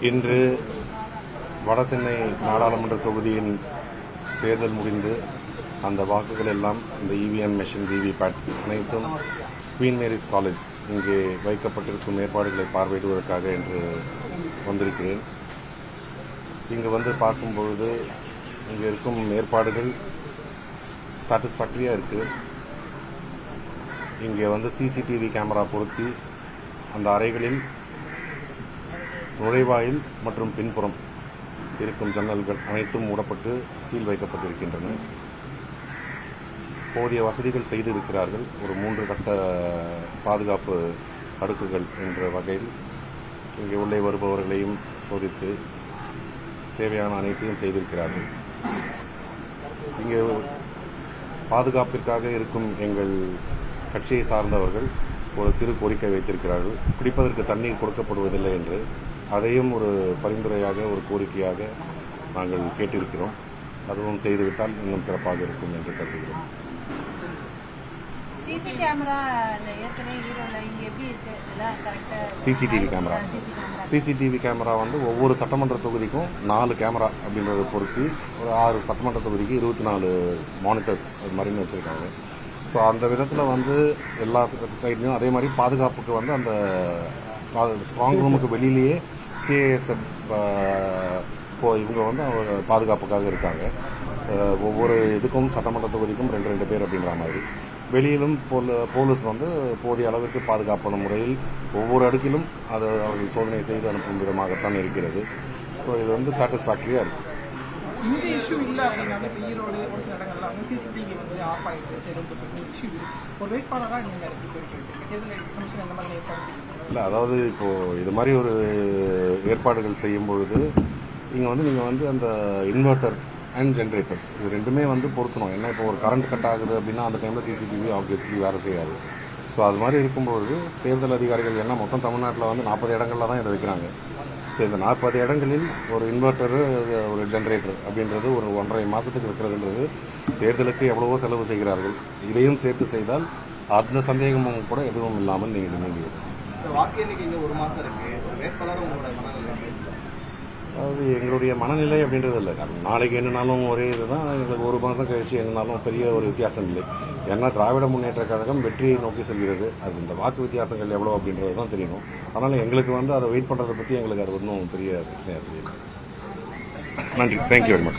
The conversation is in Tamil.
இன்று வடசென்னை நாடாளுமன்ற தொகுதியின் தேர்தல் முடிந்து அந்த வாக்குகள் எல்லாம் இந்த இவிஎம் மெஷின் விவிபேட் அனைத்தும் குவீன் மேரிஸ் காலேஜ் இங்கே வைக்கப்பட்டிருக்கும் ஏற்பாடுகளை பார்வையிடுவதற்காக என்று வந்திருக்கிறேன். இங்கு வந்து பார்க்கும்பொழுது இங்கே இருக்கும் ஏற்பாடுகள் சாட்டிஸ்ஃபேக்டரியாக இருக்குது. இங்கே வந்து சிசிடிவி கேமரா பொருத்தி அந்த அறைகளில் நுழைவாயில் மற்றும் பின்புறம் இருக்கும் ஜன்னல்கள் அனைத்தும் மூடப்பட்டு சீல் வைக்கப்பட்டிருக்கின்றன. போதிய வசதிகள் செய்திருக்கிறார்கள். ஒரு 3 கட்ட பாதுகாப்பு அடுக்குகள் என்ற வகையில் இங்கே உள்ளே வருபவர்களையும் சோதித்து தேவையான அனைத்தையும் செய்திருக்கிறார்கள். இங்கே பாதுகாப்பிற்காக இருக்கும் எங்கள் கட்சியை சார்ந்தவர்கள் ஒரு சிறு கோரிக்கை வைத்திருக்கிறார்கள். குடிப்பதற்கு தண்ணீர் கொடுக்கப்படுவதில்லை என்று. அதையும் ஒரு பரிந்துரையாக, ஒரு கோரிக்கையாக நாங்கள் கேட்டிருக்கிறோம். அதுவும் செய்துவிட்டால் இன்னும் சிறப்பாக இருக்கும் என்று கருதுகிறோம். சிசிடிவி கேமரா வந்து ஒவ்வொரு சட்டமன்ற தொகுதிக்கும் 4 கேமரா அப்படின்றத பொறுத்து ஒரு 6 சட்டமன்ற தொகுதிக்கு 24 மானிட்டர்ஸ் அது மாதிரின்னு வச்சுருக்காங்க. ஸோ அந்த விதத்தில் வந்து எல்லா சைட்லையும் அதே மாதிரி பாதுகாப்புக்கு வந்து அந்த ஸ்ட்ராங் ரூமுக்கு வெளியிலேயே சிஏஎஸ்எஃப் இவங்க வந்து பாதுகாப்புக்காக இருக்காங்க. ஒவ்வொரு இதுக்கும் சட்டமன்ற தொகுதிக்கும் 2 பேர் அப்படின்ற மாதிரி. வெளியிலும் போலீஸ் வந்து போதிய அளவிற்கு பாதுகாப்பான முறையில் ஒவ்வொரு அடுக்கிலும் அதை அவர்கள் சோதனை செய்து அனுப்பும் விதமாகத்தான் இருக்கிறது. ஸோ இது வந்து சாட்டிஸ்ஃபேக்டரியாக இருக்குது. இந்த இஷ்யூ இல்லை அப்படின்னாலும் இப்போ ஈரோடு ஒரு சில இடங்கள்ல வந்து சிசிடிவி வந்து ஆஃப் ஆகிட்டு செயல்பட்டு இஷ்யூ ஒரு வேட்பாளராக நீங்கள் தேர்தல் கமிஷன் அந்த மாதிரி ஏற்பாடு செய்யுங்க. இல்லை, அதாவது இப்போது இது மாதிரி ஒரு ஏற்பாடுகள் செய்யும் பொழுது நீங்கள் வந்து அந்த இன்வெர்ட்டர் அண்ட் ஜென்ரேட்டர் இது 2மே வந்து பொருத்தணும். ஏன்னா இப்போ ஒரு கரண்ட் கட் ஆகுது அப்படின்னா அந்த டைமில் சிசிடிவி ஆப்வியஸ்லி வேலை செய்யாது. ஸோ அது மாதிரி இருக்கும்பொழுது தேர்தல் அதிகாரிகள் என்ன மொத்தம் தமிழ்நாட்டில் வந்து 40 இடங்களில் தான் இதை வைக்கிறாங்க. ஸோ இந்த 40 இடங்களில் ஒரு இன்வெர்ட்டரு, ஒரு ஜென்ரேட்டர் அப்படின்றது ஒரு 1.5 மாதத்துக்கு இருக்கிறதுன்றது தேர்தலுக்கு எவ்வளவோ செலவு செய்கிறார்கள். இதையும் சேர்த்து செய்தால் அந்த சந்தேகமும் கூட எதுவும் இல்லாமல் நீங்கள் நீங்க வாக்கு எண்ணிக்கை 1 மாதம் இருக்குது. வேட்பாளர் உங்களோட மனநிலை? அதாவது எங்களுடைய மனநிலை அப்படின்றது இல்லை. நாளைக்கு என்னன்னாலும் ஒரே இதுதான். எங்களுக்கு 1 மாதம் கழிச்சு என்னன்னாலும் பெரிய ஒரு வித்தியாசம் இல்லை. ஏன்னா திராவிட முன்னேற்ற கழகம் வெற்றியை நோக்கி செல்கிறது. அது இந்த வாக்கு வித்தியாசங்கள் எவ்வளோ அப்படின்றது தான் தெரியணும். அதனால் எங்களுக்கு வந்து அதை வெயிட் பண்ணுறதை பற்றி எங்களுக்கு அது ஒன்றும் பெரிய பிரச்சனையாக தெரியல. நன்றி. Thank you very much.